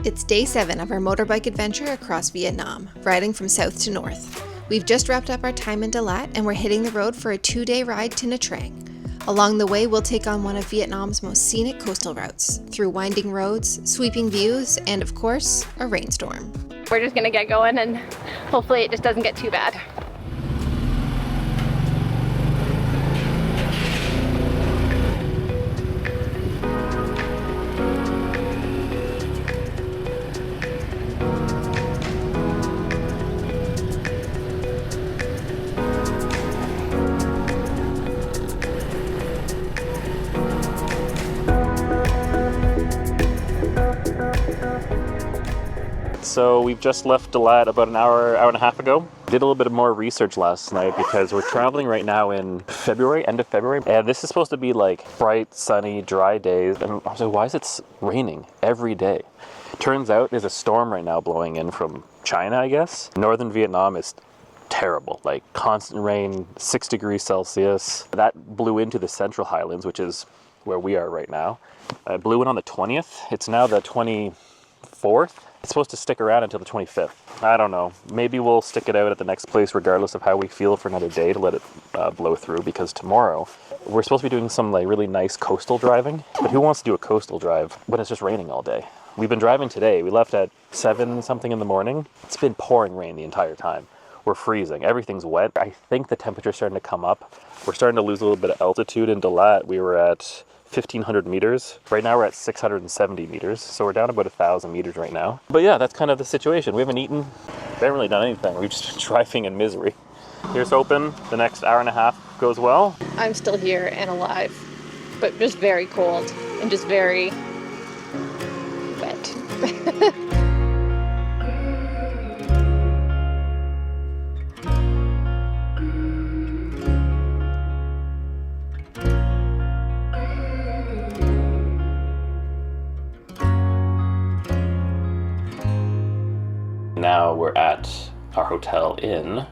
It's day 7 of our motorbike adventure across Vietnam, riding from south to north. We've just wrapped up our time in Dalat and we're hitting the road for a 2-day ride to Nha Trang. Along the way, we'll take on one of Vietnam's most scenic coastal routes, through winding roads, sweeping views, and of course, a rainstorm. We're just gonna get going and hopefully it just doesn't get too bad. So we've just left Dalat about an hour and a half ago. Did a little bit of more research last night because we're traveling right now in February, end of February. And this is supposed to be like bright, sunny, dry days. And I was like, why is it raining every day? Turns out there's a storm right now blowing in from China, I guess. Northern Vietnam is terrible, like constant rain, 6 degrees Celsius. That blew into the Central Highlands, which is where we are right now. It blew in on the 20th. It's now the 24th. It's supposed to stick around until the 25th. I don't know. Maybe we'll stick it out at the next place regardless of how we feel for another day to let it blow through, because tomorrow we're supposed to be doing some like really nice coastal driving. But who wants to do a coastal drive when it's just raining all day? We've been driving today. We left at 7 something in the morning. It's been pouring rain the entire time. We're freezing. Everything's wet. I think the temperature's starting to come up. We're starting to lose a little bit of altitude in Dalat. We were at 1,500 meters. Right now we're at 670 meters, so we're down about 1,000 meters right now. But yeah, that's kind of the situation. We haven't eaten, we haven't really done anything. We've just been driving in misery. Here's hoping the next hour and a half goes well. I'm still here and alive, but just very cold and just very wet. Now we're at our hotel in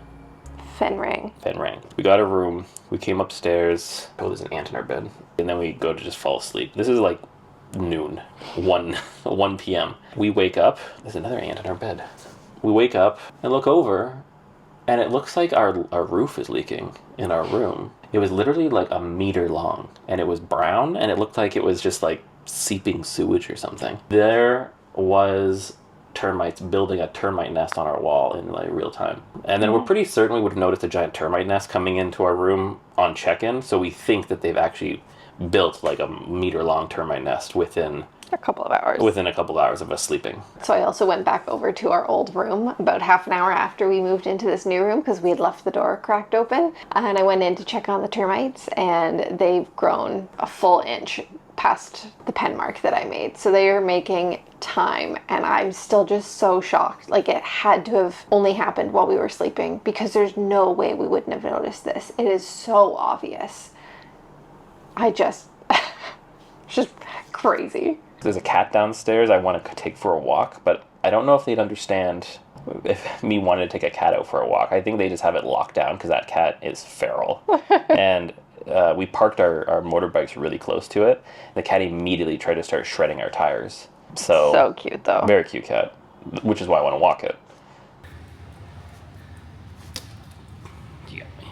Phan Rang. We got a room, we came upstairs. Oh, there's an ant in our bed. And then we go to just fall asleep. This is like noon, 1 p.m. We wake up, there's another ant in our bed. We wake up and look over, and it looks like our roof is leaking in our room. It was literally like a meter long, and it was brown, and it looked like it was just like seeping sewage or something. There was termites building a termite nest on our wall in like real time. And then we're pretty certain we would have noticed a giant termite nest coming into our room on check-in, so we think that they've actually built like a meter-long termite nest within a couple of hours. Within a couple of hours of us sleeping. So I also went back over to our old room about half an hour after we moved into this new room because we had left the door cracked open. And I went in to check on the termites, and they've grown a full inch past the pen mark that I made. So they are making time, and I'm still just so shocked. Like, it had to have only happened while we were sleeping, because there's no way we wouldn't have noticed this. It is so obvious. It's just crazy. There's a cat downstairs I want to take for a walk, but I don't know if they'd understand if me wanted to take a cat out for a walk. I think they just have it locked down because that cat is feral. And we parked our motorbikes really close to it. The cat immediately tried to start shredding our tires. So cute, though. Very cute cat, which is why I want to walk it. You got me.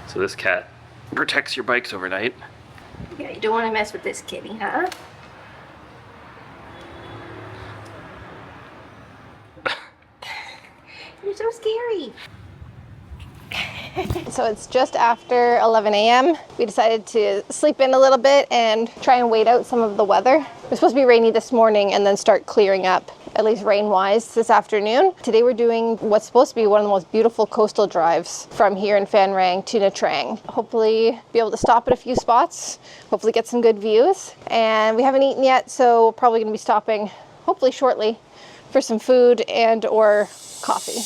So this cat protects your bikes overnight. Yeah, you don't want to mess with this kitty, huh? You're so scary. So it's just after 11 a.m. We decided to sleep in a little bit and try and wait out some of the weather. It was supposed to be rainy this morning and then start clearing up, at least rain-wise, this afternoon. Today we're doing what's supposed to be one of the most beautiful coastal drives from here in Phan Rang to Nha Trang. Hopefully be able to stop at a few spots, hopefully get some good views. And we haven't eaten yet, so we're probably going to be stopping, hopefully shortly, for some food and or coffee.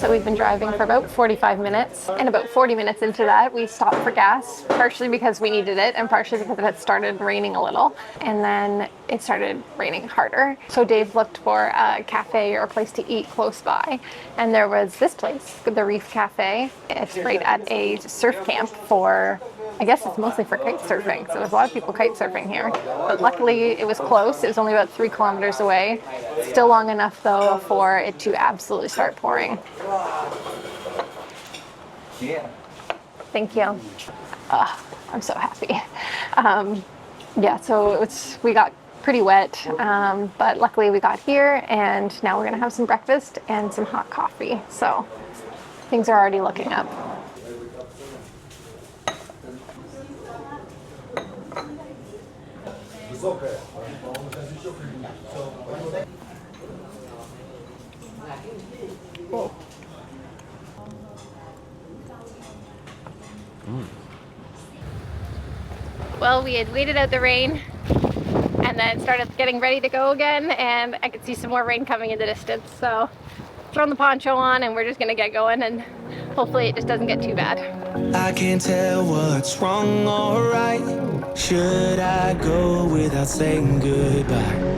So we've been driving for about 45 minutes, and about 40 minutes into that we stopped for gas, partially because we needed it and partially because it had started raining a little, and then it started raining harder. So Dave looked for a cafe or a place to eat close by, and there was this place, the Reef Cafe. It's right at a surf camp for, I guess it's mostly for kite surfing, so there's a lot of people kite surfing here. But luckily it was close, it was only about 3 kilometers away. Still long enough though for it to absolutely start pouring. Yeah. Thank you. I'm so happy. Yeah, so we got pretty wet, but luckily we got here, and now we're gonna have some breakfast and some hot coffee. So things are already looking up. Oh. Well, we had waited out the rain and then started getting ready to go again, and I could see some more rain coming in the distance. So thrown the poncho on and we're just gonna get going, and hopefully it just doesn't get too bad. I can't tell what's wrong or right. Should I go without saying goodbye?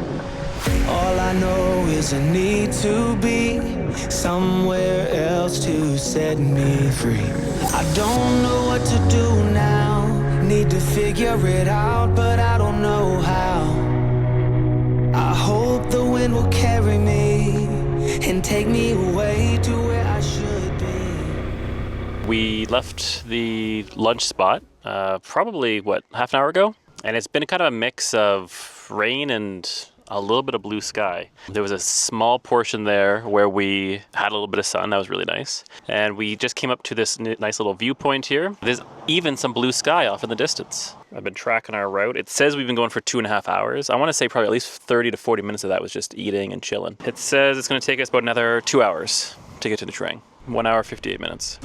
All I know is I need to be somewhere else to set me free. I don't know what to do now. Need to figure it out, but I don't know how. I hope the wind will carry me and take me away to where I should be. We left the lunch spot probably, half an hour ago? And it's been kind of a mix of rain and a little bit of blue sky. There was a small portion there where we had a little bit of sun. That was really nice. And we just came up to this nice little viewpoint here. There's even some blue sky off in the distance. I've been tracking our route. It says we've been going for 2.5 hours. I want to say probably at least 30 to 40 minutes of that was just eating and chilling. It says it's going to take us about another 2 hours to get to Nha Trang. 1 hour, 58 minutes.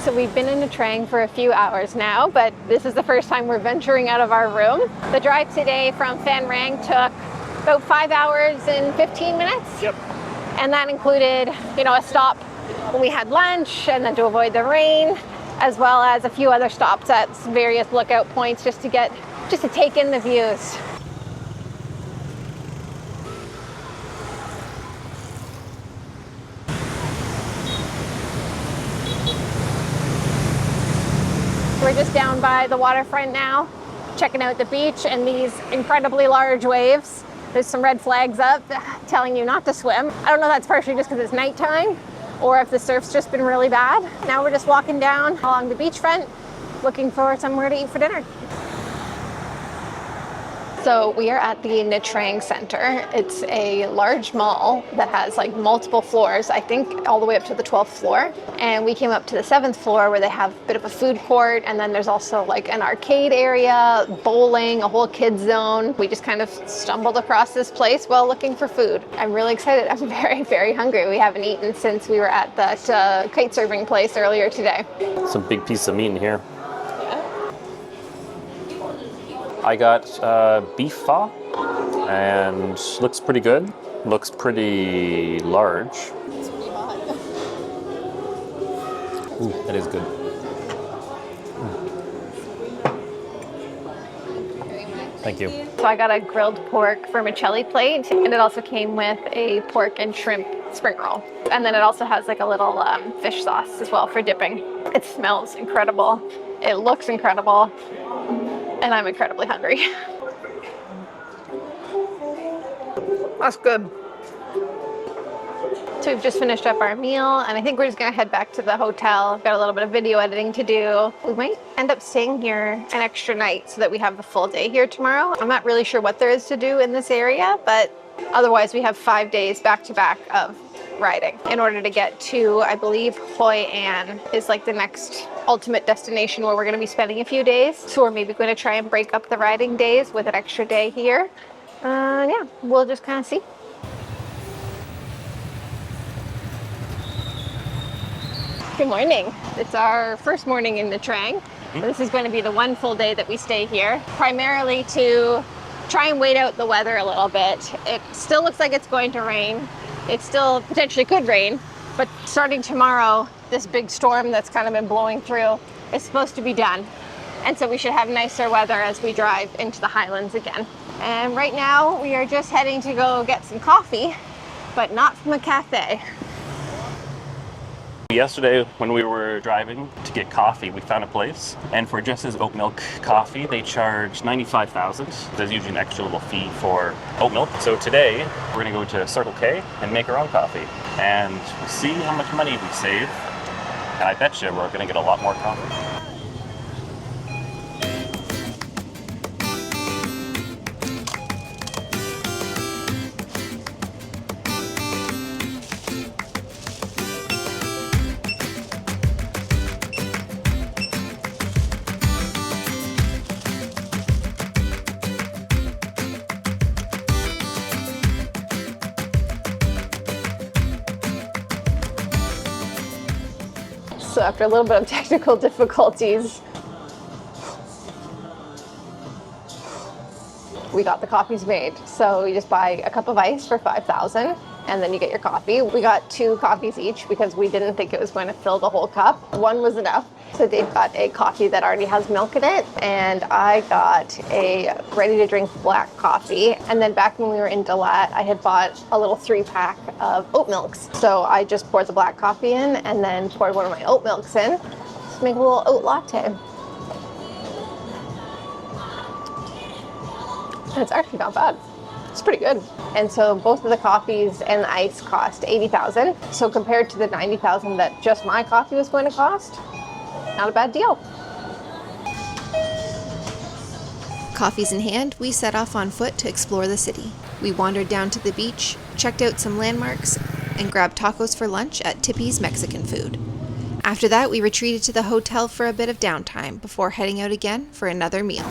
So we've been in Nha Trang for a few hours now, but this is the first time we're venturing out of our room. The drive today from Phan Rang took about 5 hours and 15 minutes. Yep. And that included, a stop when we had lunch, and then to avoid the rain, as well as a few other stops at various lookout points just to take in the views. We're just down by the waterfront now, checking out the beach and these incredibly large waves. There's some red flags up telling you not to swim. I don't know if that's partially just because it's nighttime or if the surf's just been really bad. Now we're just walking down along the beachfront, looking for somewhere to eat for dinner. So we are at the Nha Trang Center. It's a large mall that has multiple floors, I think all the way up to the 12th floor. And we came up to the 7th floor where they have a bit of a food court, and then there's also an arcade area, bowling, a whole kids zone. We just kind of stumbled across this place while looking for food. I'm really excited. I'm very, very hungry. We haven't eaten since we were at that kite surfing place earlier today. Some big piece of meat in here. I got beef pho, and looks pretty good. Looks pretty large. It's pretty hot. Ooh, that is good. Very much. Thank you. So I got a grilled pork vermicelli plate, and it also came with a pork and shrimp spring roll. And then it also has like a little fish sauce as well for dipping. It smells incredible. It looks incredible. And I'm incredibly hungry. That's good. So we've just finished up our meal, and I think we're just gonna head back to the hotel. I've got a little bit of video editing to do. We might end up staying here an extra night so that we have the full day here tomorrow. I'm not really sure what there is to do in this area, but otherwise we have 5 days back to back of riding in order to get to, I believe, Hoi An is like the next ultimate destination where we're gonna be spending a few days. So we're maybe gonna try and break up the riding days with an extra day here. Yeah, we'll just kind of see. Good morning. It's our first morning in Nha Trang. This is going to be the one full day that we stay here, primarily to try and wait out the weather a little bit. It still looks like it's going to rain. It still potentially could rain, but starting tomorrow, this big storm that's kind of been blowing through is supposed to be done. And so we should have nicer weather as we drive into the highlands again. And right now we are just heading to go get some coffee, but not from a cafe. Yesterday, when we were driving to get coffee, we found a place, and for Jess's oat milk coffee, they charge 95,000. There's usually an extra little fee for oat milk. So today, we're gonna go to Circle K and make our own coffee, and see how much money we save. And I bet you we're gonna get a lot more coffee. So after a little bit of technical difficulties, we got the coffees made. So you just buy a cup of ice for 5,000 and then you get your coffee. We got 2 coffees each because we didn't think it was going to fill the whole cup. 1 was enough. So Dave got a coffee that already has milk in it, and I got a ready-to-drink black coffee. And then back when we were in Dalat, I had bought a little 3-pack of oat milks. So I just poured the black coffee in and then poured one of my oat milks in to make a little oat latte. And it's actually not bad. It's pretty good. And so both of the coffees and the ice cost 80,000. So compared to the 90,000 that just my coffee was going to cost, not a bad deal. Coffees in hand, we set off on foot to explore the city. We wandered down to the beach, checked out some landmarks, and grabbed tacos for lunch at Tippy's Mexican Food. After that, we retreated to the hotel for a bit of downtime before heading out again for another meal.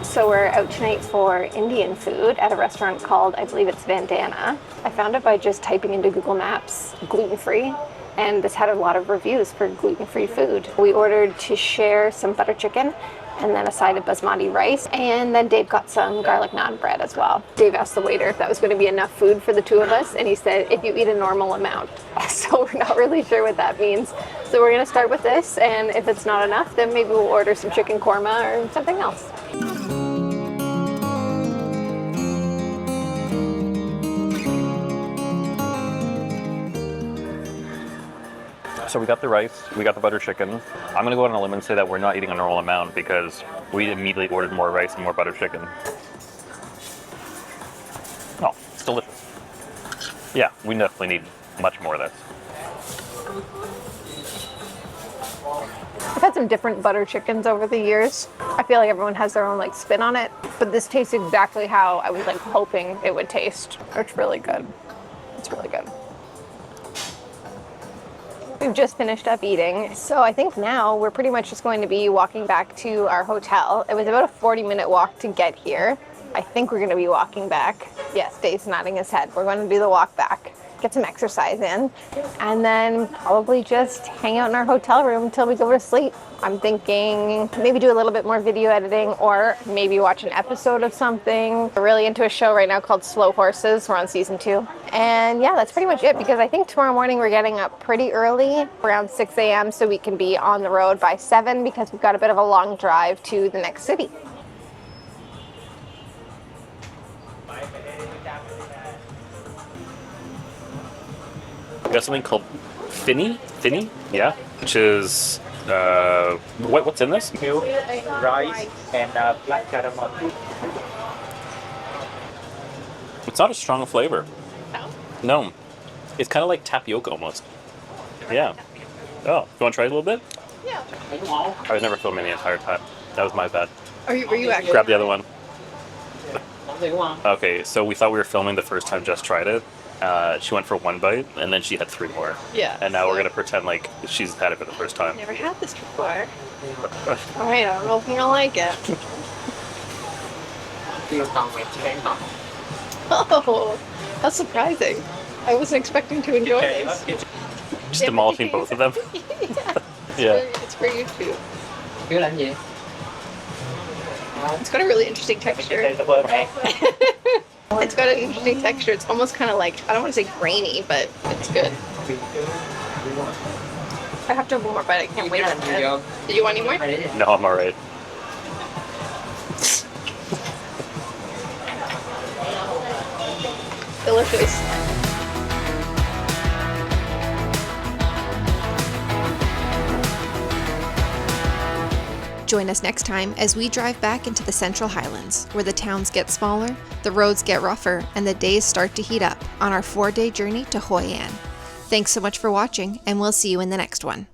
So we're out tonight for Indian food at a restaurant called, I believe it's Vandana. I found it by just typing into Google Maps, gluten-free, and this had a lot of reviews for gluten-free food. We ordered to share some butter chicken and then a side of basmati rice, and then Dave got some garlic naan bread as well. Dave asked the waiter if that was going to be enough food for the 2 of us, and he said, if you eat a normal amount. So we're not really sure what that means. So we're going to start with this, and if it's not enough, then maybe we'll order some chicken korma or something else. So we got the rice, we got the butter chicken. I'm gonna go out on a limb and say that we're not eating a normal amount because we immediately ordered more rice and more butter chicken. Oh, it's delicious. Yeah, we definitely need much more of this. I've had some different butter chickens over the years. I feel like everyone has their own like spin on it, but this tastes exactly how I was like hoping it would taste. It's really good. It's really good. We've just finished up eating, so I think now we're pretty much just going to be walking back to our hotel. It was about a 40-minute walk to get here. I think we're going to be walking back. Yes, Dave's nodding his head. We're going to do the walk back. get some exercise in, and then probably just hang out in our hotel room until we go to sleep. I'm thinking maybe do a little bit more video editing, or maybe watch an episode of something. We're really into a show right now called Slow Horses. We're on season 2. And yeah, that's pretty much it, because I think tomorrow morning we're getting up pretty early, around 6 a.m. so we can be on the road by 7, because we've got a bit of a long drive to the next city. We got something called Finny, yeah, which is what's in this? Milk, rice, and black caramel. It's not a strong flavor. No, it's kind of like tapioca almost. Yeah. Oh, you want to try it a little bit? Yeah. I was never filming the entire time. That was my bad. Were you actually? Grab the other one. Okay, so we thought we were filming the first time Jess tried it. She went for 1 bite, and then she had 3 more. Yeah. And now we're gonna pretend like she's had it for the first time. Never had this before. Alright, I don't know if you're gonna like it. Oh, that's surprising. I wasn't expecting to enjoy this. Just demolishing both of them. Yeah. It's for YouTube. It's got a really interesting texture. It's got an interesting texture. It's almost kind of like, I don't want to say grainy, but it's good. I have to have one more bite. I can't wait. Do you want any more? No, I'm alright. Delicious. Join us next time as we drive back into the Central Highlands, where the towns get smaller, the roads get rougher, and the days start to heat up on our 4-day journey to Hoi An. Thanks so much for watching, and we'll see you in the next one.